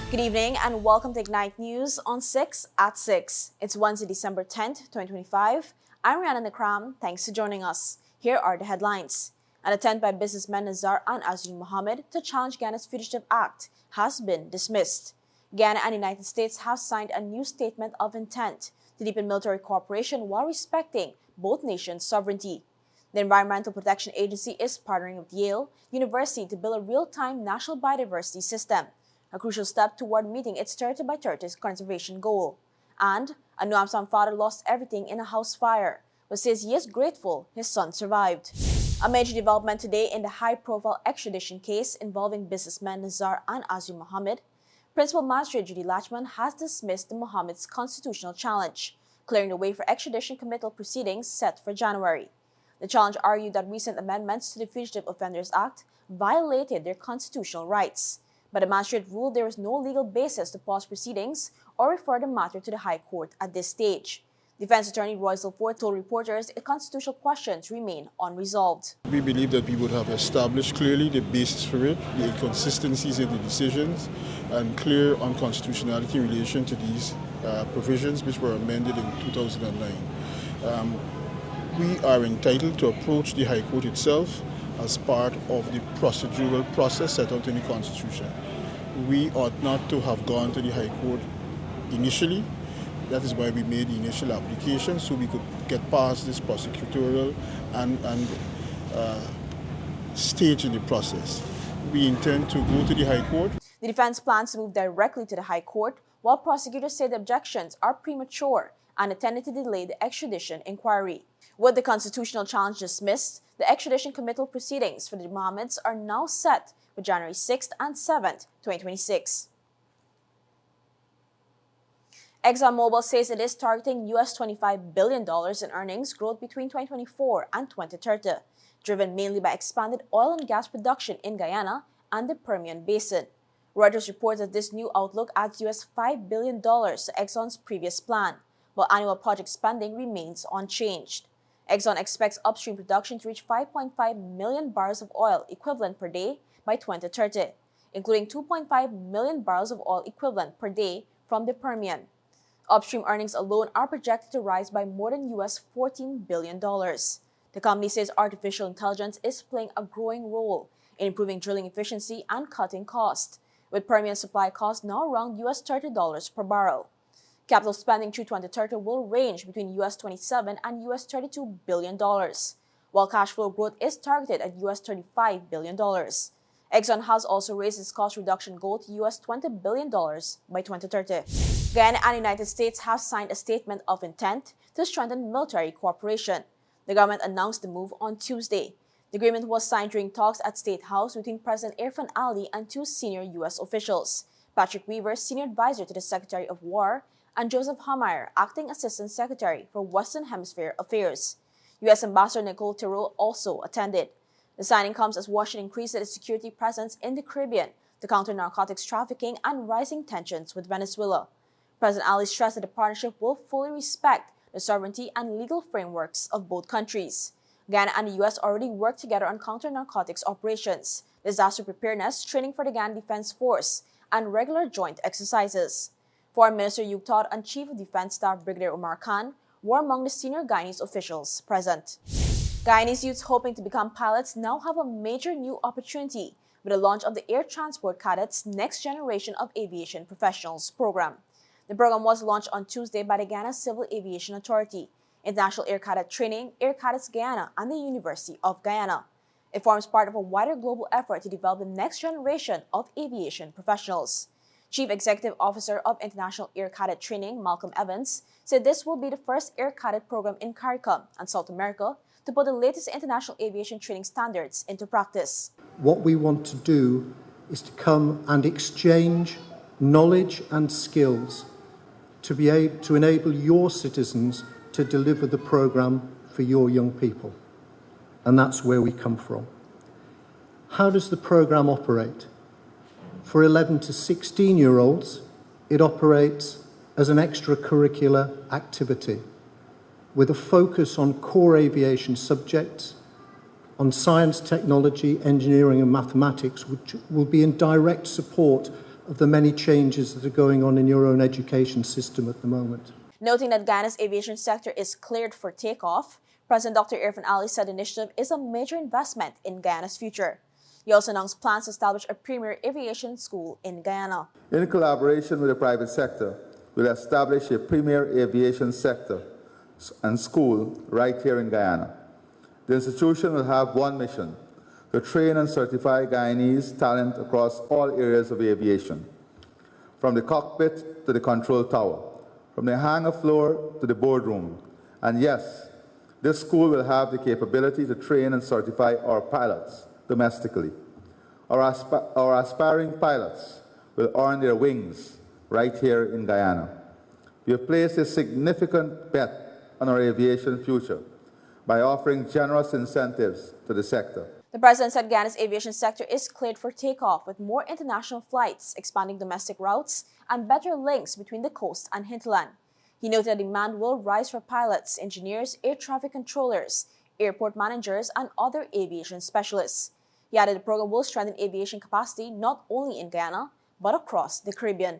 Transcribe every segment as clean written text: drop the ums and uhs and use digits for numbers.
Good evening and welcome to Ignite News on 6 at 6. It's Wednesday, December 10th, 2025. I'm Rihanna Nakram. Thanks for joining us. Here are the headlines. An attempt by businessmen Nazar and Azim Mohammed to challenge Ghana's Fugitive Act has been dismissed. Ghana and the United States have signed a new statement of intent to deepen military cooperation while respecting both nations' sovereignty. The Environmental Protection Agency is partnering with Yale University to build a real-time national biodiversity system, a crucial step toward meeting its 30 by 30 conservation goal. And a New Amsterdam father lost everything in a house fire, but says he is grateful his son survived. A major development today in the high-profile extradition case involving businessmen Nazar and Azim Mohammed. Principal Magistrate Judy Lachman has dismissed the Mohameds' constitutional challenge, clearing the way for extradition committal proceedings set for January. The challenge argued that recent amendments to the Fugitive Offenders Act violated their constitutional rights, but the magistrate ruled there is no legal basis to pause proceedings or refer the matter to the High Court at this stage. Defense attorney Roy Silford told reporters the constitutional questions remain unresolved. We believe that we would have established clearly the basis for it, the inconsistencies in the decisions, and clear unconstitutionality in relation to these provisions which were amended in 2009. We are entitled to approach the High Court itself as part of the procedural process set out in the Constitution. We ought not to have gone to the High Court initially. That is why we made the initial application, so we could get past this prosecutorial and stage in the process. We intend to go to the High Court. The defense plans to move directly to the High Court, while prosecutors say the objections are premature and intended to delay the extradition inquiry. With the constitutional challenge dismissed, the extradition committal proceedings for the Mohammeds are now set for January 6th and 7th, 2026. ExxonMobil says it is targeting $25 billion in earnings growth between 2024 and 2030, driven mainly by expanded oil and gas production in Guyana and the Permian Basin. Reuters reports that this new outlook adds $5 billion to Exxon's previous plan, while annual project spending remains unchanged. Exxon expects upstream production to reach 5.5 million barrels of oil equivalent per day by 2030, including 2.5 million barrels of oil equivalent per day from the Permian. Upstream earnings alone are projected to rise by more than $14 billion. The company says artificial intelligence is playing a growing role in improving drilling efficiency and cutting costs, with Permian supply costs now around $30 per barrel. Capital spending through 2030 will range between $27 and $32 billion, while cash flow growth is targeted at $35 billion. Exxon has also raised its cost reduction goal to $20 billion by 2030. Guyana and the United States have signed a statement of intent to strengthen military cooperation. The government announced the move on Tuesday. The agreement was signed during talks at State House between President Irfan Ali and two senior U.S. officials, Patrick Weaver, Senior Advisor to the Secretary of War, and Joseph Hammeyer, Acting Assistant Secretary for Western Hemisphere Affairs. U.S. Ambassador Nicole Terrell also attended. The signing comes as Washington increased its security presence in the Caribbean to counter narcotics trafficking and rising tensions with Venezuela. President Ali stressed that the partnership will fully respect the sovereignty and legal frameworks of both countries. Ghana and the U.S. already work together on counter-narcotics operations, disaster preparedness, training for the Ghana Defense Force, and regular joint exercises. Foreign Minister Hugh Todd and Chief of Defense Staff Brigadier Omar Khan were among the senior Guyanese officials present. Guyanese youths hoping to become pilots now have a major new opportunity with the launch of the Air Transport Cadets Next Generation of Aviation Professionals program. The program was launched on Tuesday by the Ghana Civil Aviation Authority, International Air Cadet Training, Air Cadets Guyana, and the University of Guyana. It forms part of a wider global effort to develop the next generation of aviation professionals. Chief Executive Officer of International Air Cadet Training, Malcolm Evans, said this will be the first Air Cadet program in CARICOM and South America to put the latest international aviation training standards into practice. What we want to do is to come and exchange knowledge and skills to be able to enable your citizens to deliver the program for your young people. And that's where we come from. How does the program operate? For 11 to 16-year-olds, it operates as an extracurricular activity with a focus on core aviation subjects, on science, technology, engineering and mathematics, which will be in direct support of the many changes that are going on in your own education system at the moment. Noting that Guyana's aviation sector is cleared for takeoff, President Dr. Irfan Ali said the initiative is a major investment in Guyana's future. He also announced plans to establish a premier aviation school in Guyana. In collaboration with the private sector, we'll establish a premier aviation sector and school right here in Guyana. The institution will have one mission: to train and certify Guyanese talent across all areas of aviation, from the cockpit to the control tower, from the hangar floor to the boardroom. And yes, this school will have the capability to train and certify our pilots domestically. Our aspiring pilots will earn their wings right here in Guyana. We have placed a significant bet on our aviation future by offering generous incentives to the sector. The president said Guyana's aviation sector is cleared for takeoff with more international flights, expanding domestic routes, and better links between the coast and hinterland. He noted that demand will rise for pilots, engineers, air traffic controllers, airport managers, and other aviation specialists. He added the program will strengthen aviation capacity not only in Guyana, but across the Caribbean.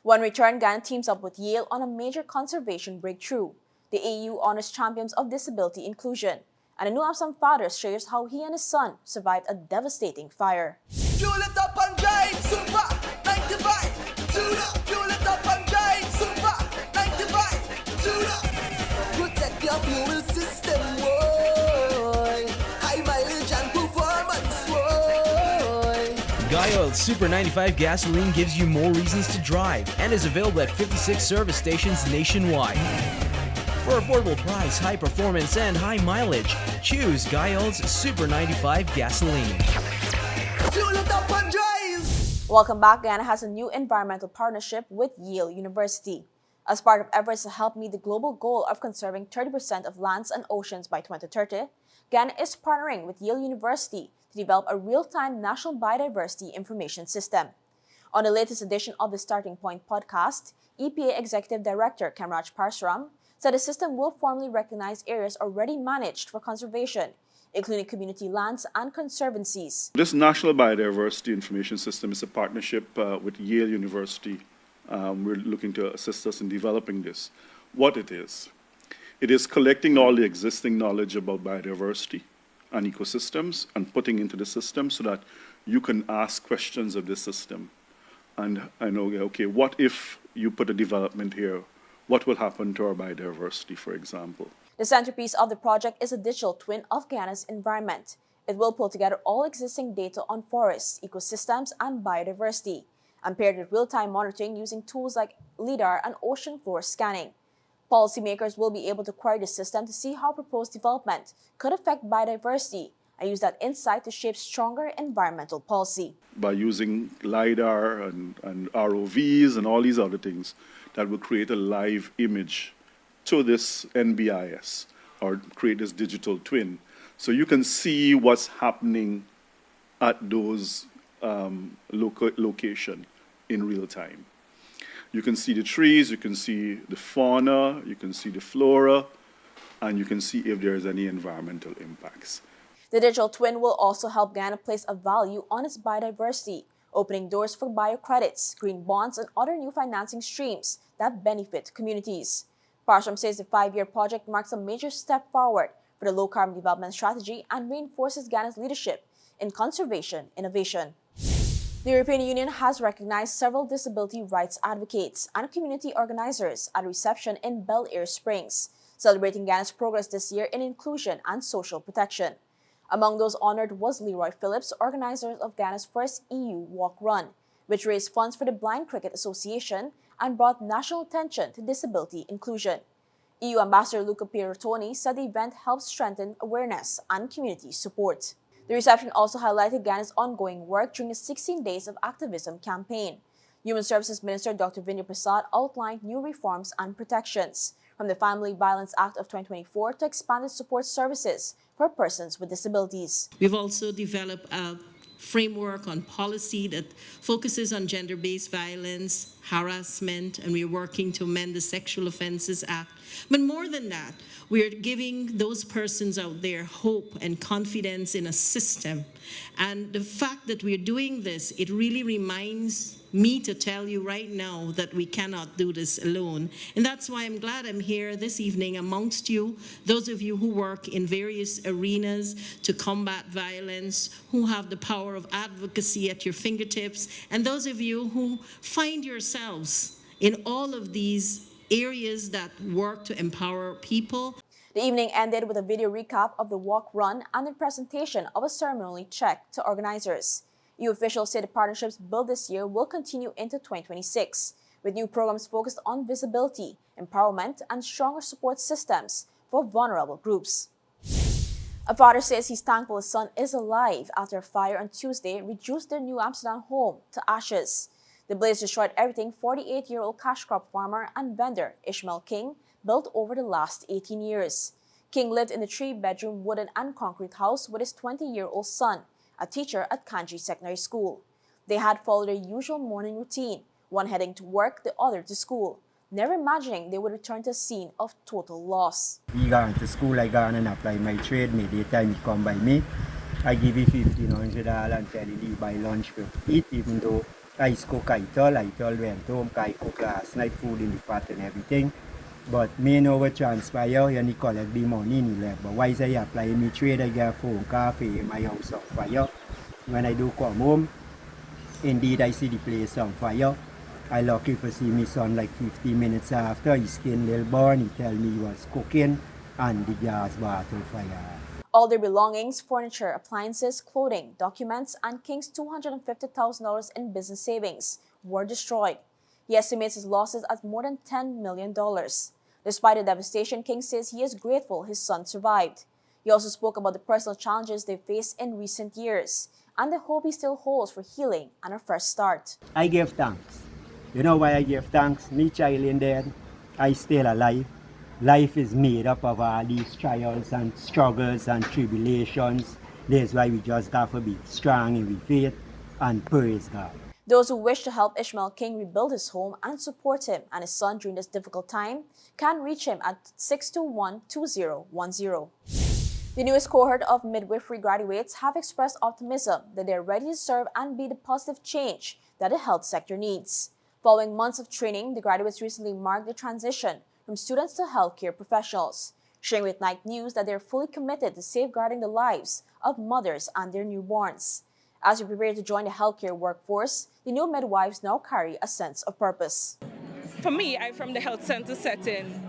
When returned, Guyana teams up with Yale on a major conservation breakthrough. The AU honors champions of disability inclusion. And Anu Absam father shares how he and his son survived a devastating fire. Fuel it up and drive, super 95, tune up. Fuel it up and drive, super 95, tune up. Protect your fuel system, boy. High mileage and performance, boy. Yale Super 95 gasoline gives you more reasons to drive and is available at 56 service stations nationwide. For affordable price, high performance, and high mileage, choose Yale's Super 95 gasoline. Fuel it up and drive. Welcome back. Guyana has a new environmental partnership with Yale University. As part of efforts to help meet the global goal of conserving 30% of lands and oceans by 2030, Guyana is partnering with Yale University to develop a real-time national biodiversity information system. On the latest edition of the Starting Point podcast, EPA Executive Director Kamraj Parsuram said the system will formally recognize areas already managed for conservation, including community lands and conservancies. This National Biodiversity Information System is a partnership with Yale University. We're looking to assist us in developing this. What it is collecting all the existing knowledge about biodiversity and ecosystems and putting into the system so that you can ask questions of the system. And I know, okay, what if you put a development here? What will happen to our biodiversity, for example? The centerpiece of the project is a digital twin of Guyana's environment. It will pull together all existing data on forests, ecosystems, and biodiversity, and paired with real-time monitoring using tools like LIDAR and ocean floor scanning. Policymakers will be able to query the system to see how proposed development could affect biodiversity and use that insight to shape stronger environmental policy. By using LIDAR and ROVs and all these other things, that will create a live image to this NBIS or create this digital twin. So you can see what's happening at those location in real time. You can see the trees, you can see the fauna, you can see the flora, and you can see if there's any environmental impacts. The digital twin will also help Guyana place a value on its biodiversity, opening doors for biocredits, green bonds, and other new financing streams that benefit communities. Parsham says the 5-year project marks a major step forward for the low-carbon development strategy and reinforces Guyana's leadership in conservation innovation. The European Union has recognized several disability rights advocates and community organizers at a reception in Bel Air Springs, celebrating Guyana's progress this year in inclusion and social protection. Among those honored was Leroy Phillips, organizer of Guyana's first EU Walk Run, which raised funds for the Blind Cricket Association and brought national attention to disability inclusion. EU Ambassador Luca Pierottoni said the event helped strengthen awareness and community support. The reception also highlighted Guyana's ongoing work during the 16 Days of Activism campaign. Human Services Minister Dr. Vinay Prasad outlined new reforms and protections, from the Family Violence Act of 2024 to expanded support services for persons with disabilities. We've also developed a framework on policy that focuses on gender-based violence, harassment, and we're working to amend the Sexual Offenses Act. But more than that, we're giving those persons out there hope and confidence in a system. And the fact that we're doing this, it really reminds me to tell you right now that we cannot do this alone. And that's why I'm glad I'm here this evening amongst you, those of you who work in various arenas to combat violence, who have the power of advocacy at your fingertips, and those of you who find yourselves in all of these areas that work to empower people. The evening ended with a video recap of the walk run and the presentation of a ceremonial check to organizers. EU officials say the partnerships built this year will continue into 2026, with new programs focused on visibility, empowerment, and stronger support systems for vulnerable groups. A father says he's thankful his son is alive after a fire on Tuesday reduced their New Amsterdam home to ashes. The blaze destroyed everything 48-year-old cash crop farmer and vendor Ishmael King built over the last 18 years. King lived in the 3-bedroom wooden and concrete house with his 20-year-old son, a teacher at Kanji Secondary School. They had followed their usual morning routine, one heading to work, the other to school, never imagining they would return to a scene of total loss. We gone to school, I gone and apply my trade, maybe time come by me. I give you $1,500 and tell you buy lunch for eat, even though I cook, I told went home, I cook last night, food in the pot and everything. But me know what transpire, and he collect the money in the left. But why is I apply me trade, I get a phone call for my house on fire. When I do come home, indeed I see the place on fire. I lucky to see my son like 15 minutes after, his skin little burn, he tell me he was cooking and the gas bottle fire. All their belongings, furniture, appliances, clothing, documents, and King's $250,000 in business savings were destroyed. He estimates his losses at more than $10 million. Despite the devastation, King says he is grateful his son survived. He also spoke about the personal challenges they faced in recent years and the hope he still holds for healing and a fresh start. I give thanks. You know why I give thanks? Me child in there, I still alive. Life is made up of all these trials and struggles and tribulations. That's why we just got to be strong in faith and praise God. Those who wish to help Ishmael King rebuild his home and support him and his son during this difficult time can reach him at 621-2010. The newest cohort of midwifery graduates have expressed optimism that they are ready to serve and be the positive change that the health sector needs. Following months of training, the graduates recently marked the transition from students to healthcare professionals, sharing with Night News that they are fully committed to safeguarding the lives of mothers and their newborns. As we prepare to join the healthcare workforce, the new midwives now carry a sense of purpose. For me, I'm from the health center setting.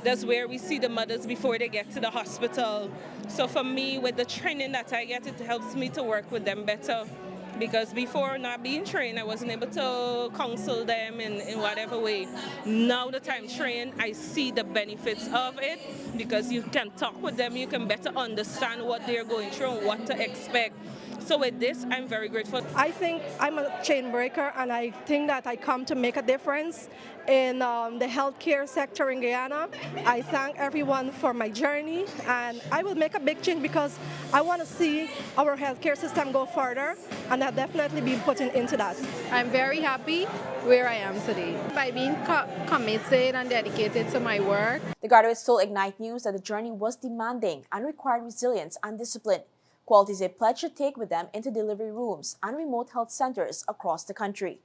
That's where we see the mothers before they get to the hospital. So for me, with the training that I get, it helps me to work with them better. Because before not being trained, I wasn't able to counsel them in whatever way. Now that I'm trained, I see the benefits of it because you can talk with them, you can better understand what they're going through and what to expect. So with this, I'm very grateful. I think I'm a chain breaker, and I think that I come to make a difference in the healthcare sector in Guyana. I thank everyone for my journey, and I will make a big change because I want to see our healthcare system go further, and I've definitely been putting into that. I'm very happy where I am today. By being committed and dedicated to my work. The graduates told Ignite News that the journey was demanding and required resilience and discipline, qualities they pledged to take with them into delivery rooms and remote health centers across the country.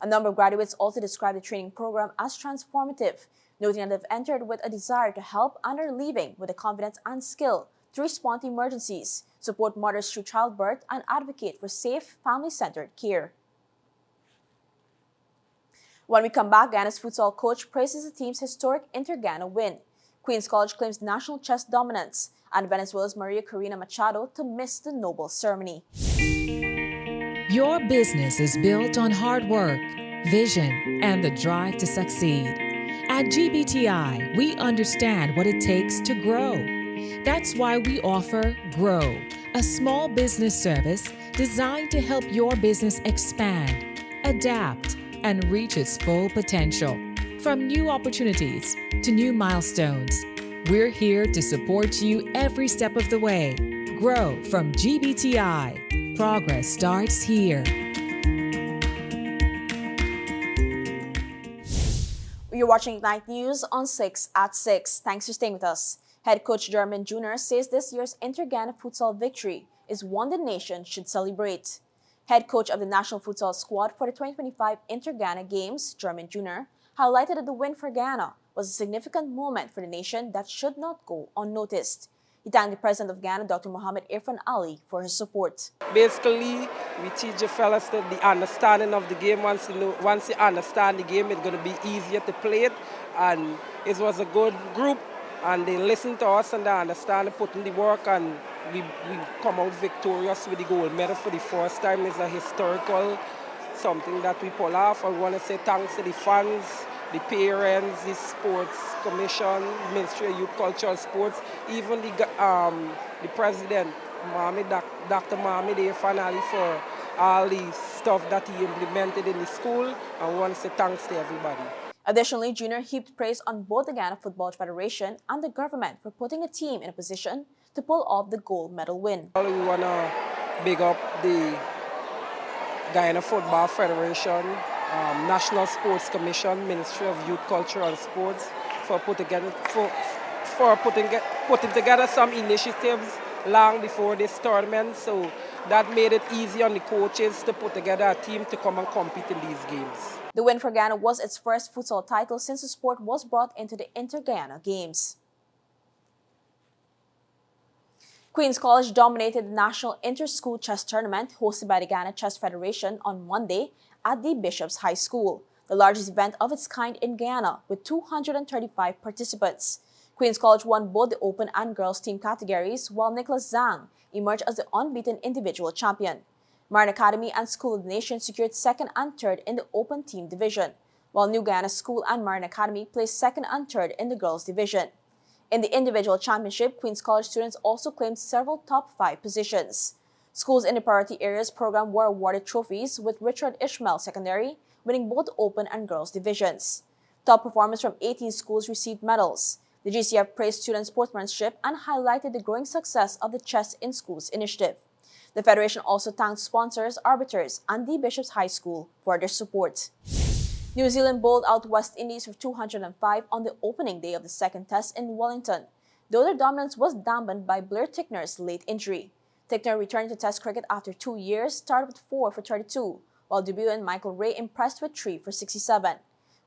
A number of graduates also described the training program as transformative, noting that they've entered with a desire to help and are leaving with the confidence and skill to respond to emergencies, support mothers through childbirth, and advocate for safe, family-centered care. When we come back, Guyana's futsal coach praises the team's historic Inter-Guyana win. Queen's College claims national chess dominance, and Venezuela's Maria Corina Machado to miss the Nobel ceremony. Your business is built on hard work, vision, and the drive to succeed. At GBTI, we understand what it takes to grow. That's why we offer Grow, a small business service designed to help your business expand, adapt, and reach its full potential. From new opportunities to new milestones, we're here to support you every step of the way. Grow from GBTI. Progress starts here. You're watching Ignite News on 6 at 6. Thanks for staying with us. Head coach Jermaine Jr. says this year's Inter-Ghana futsal victory is one the nation should celebrate. Head coach of the national futsal squad for the 2025 Inter-Ghana Games, Jermaine Jr., highlighted that the win for Ghana was a significant moment for the nation that should not go unnoticed. He thanked the president of Ghana, Dr. Mohamed Irfan Ali, for his support. Basically, we teach the fellas the understanding of the game. Once you understand the game, it's going to be easier to play it. And it was a good group, and they listened to us and they understand putting the work, and we come out victorious with the gold medal for the first time. It's a historical something that we pull off. I want to say thanks to the fans, the parents, the sports commission, Ministry of Youth, Culture and Sports, even the president, Dr. Mohamed Irfan Ali, for all the stuff that he implemented in the school. I want to say thanks to everybody. Additionally, Junior heaped praise on both the Ghana Football Federation and the government for putting a team in a position to pull off the gold medal win. We want to big up the Guyana Football Federation, National Sports Commission, Ministry of Youth, Culture and Sports for putting together some initiatives long before this tournament. So that made it easy on the coaches to put together a team to come and compete in these games. The win for Ghana was its first futsal title since the sport was brought into the Inter-Ghana Games. Queen's College dominated the National Inter-School Chess Tournament hosted by the Ghana Chess Federation on Monday at the Bishop's High School, the largest event of its kind in Guyana with 235 participants. Queen's College won both the open and girls team categories, while Nicholas Zhang emerged as the unbeaten individual champion. Marin Academy and School of the Nation secured second and third in the open team division, while New Guyana School and Marin Academy placed second and third in the girls division. In the individual championship, Queen's College students also claimed several top 5 positions. Schools in the priority areas program were awarded trophies, with Richard Ishmael Secondary winning both open and girls divisions. Top performers from 18 schools received medals. The GCF praised student sportsmanship and highlighted the growing success of the Chess in Schools initiative. The Federation also thanked sponsors, arbiters, and the Bishop's High School for their support. New Zealand bowled out West Indies for 205 on the opening day of the second test in Wellington, though their dominance was dampened by Blair Tickner's late injury. Tickner returned to Test cricket after 2 years, started with 4 for 32, while debutant Michael Ray impressed with 3 for 67.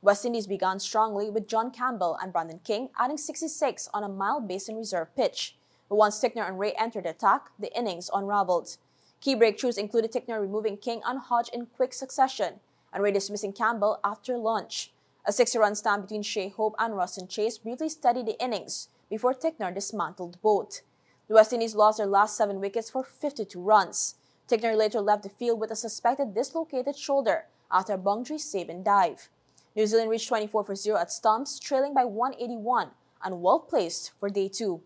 West Indies began strongly with John Campbell and Brandon King adding 66 on a mild basin reserve pitch. But once Tickner and Ray entered the attack, the innings unraveled. Key breakthroughs included Tickner removing King and Hodge in quick succession, and Ray dismissing Campbell after lunch. A 60-run stand between Shea Hope and Rustin Chase briefly steadied the innings before Tickner dismantled both. The West Indies lost their last 7 wickets for 52 runs. Tickner later left the field with a suspected dislocated shoulder after a boundary save and dive. New Zealand reached 24 for 0 at stumps, trailing by 181 and well-placed for day 2.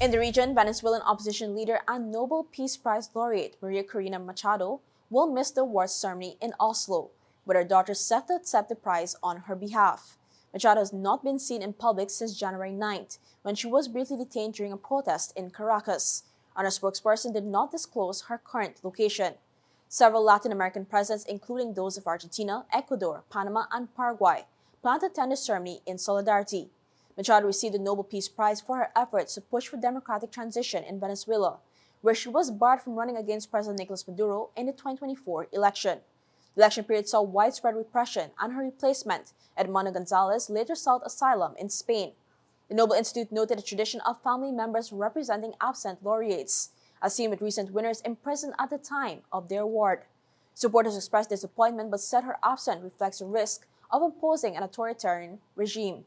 In the region, Venezuelan opposition leader and Nobel Peace Prize laureate Maria Corina Machado will miss the awards ceremony in Oslo, with her daughter set to accept the prize on her behalf. Machado has not been seen in public since January 9th, when she was briefly detained during a protest in Caracas, and her spokesperson did not disclose her current location. Several Latin American presidents, including those of Argentina, Ecuador, Panama, and Paraguay, plan to attend the ceremony in solidarity. Machado received the Nobel Peace Prize for her efforts to push for democratic transition in Venezuela, where she was barred from running against President Nicolas Maduro in the 2024 election. The election period saw widespread repression, and her replacement, Edmundo Gonzalez, later sought asylum in Spain. The Nobel Institute noted a tradition of family members representing absent laureates, as seen with recent winners imprisoned at the time of their award. Supporters expressed disappointment but said her absence reflects the risk of imposing an authoritarian regime.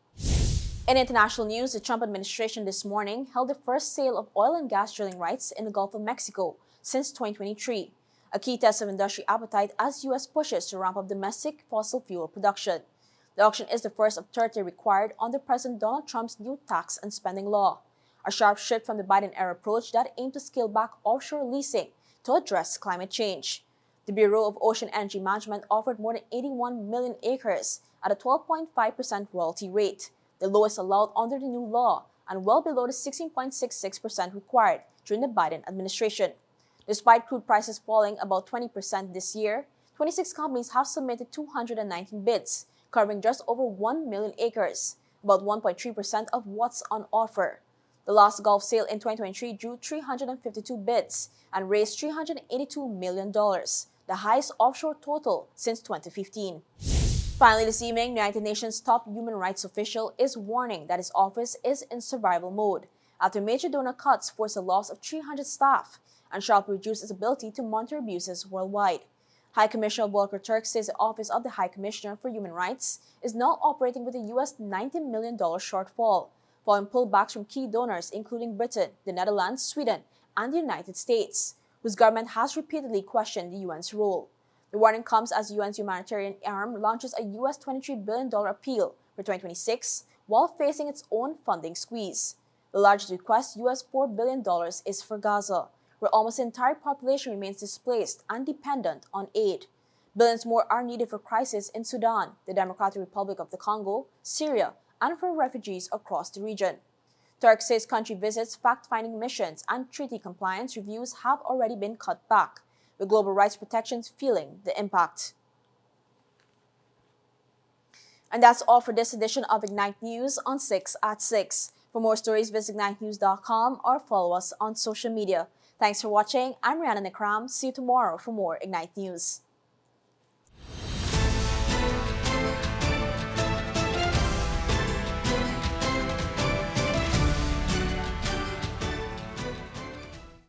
In international news, the Trump administration this morning held the first sale of oil and gas drilling rights in the Gulf of Mexico since 2023, a key test of industry appetite as U.S. pushes to ramp up domestic fossil fuel production. The auction is the first of 30 required under President Donald Trump's new tax and spending law, a sharp shift from the Biden-era approach that aimed to scale back offshore leasing to address climate change. The Bureau of Ocean Energy Management offered more than 81 million acres at a 12.5% royalty rate, the lowest allowed under the new law and well below the 16.66% required during the Biden administration. Despite crude prices falling about 20% this year, 26 companies have submitted 219 bids, covering just over 1 million acres, about 1.3% of what's on offer. The last Gulf sale in 2023 drew 352 bids and raised $382 million, the highest offshore total since 2015. Finally this evening, the United Nations top human rights official is warning that his office is in survival mode after major donor cuts force a loss of 300 staff and sharply reduce its ability to monitor abuses worldwide. High Commissioner Volker Turk says the Office of the High Commissioner for Human Rights is now operating with a US $90 million shortfall, following pullbacks from key donors including Britain, the Netherlands, Sweden, and the United States, whose government has repeatedly questioned the UN's role. The warning comes as the UN's humanitarian arm launches a US $23 billion appeal for 2026 while facing its own funding squeeze. The largest request, US $4 billion, is for Gaza, where almost the entire population remains displaced and dependent on aid. Billions more are needed for crises in Sudan, the Democratic Republic of the Congo, Syria, and for refugees across the region. Turk says country visits, fact-finding missions, and treaty compliance reviews have already been cut back, with global rights protections feeling the impact. And that's all for this edition of Ignite News on 6 at 6. For more stories, visit ignitenews.com or follow us on social media. Thanks for watching. I'm Rihanna Nakram. See you tomorrow for more Ignite News.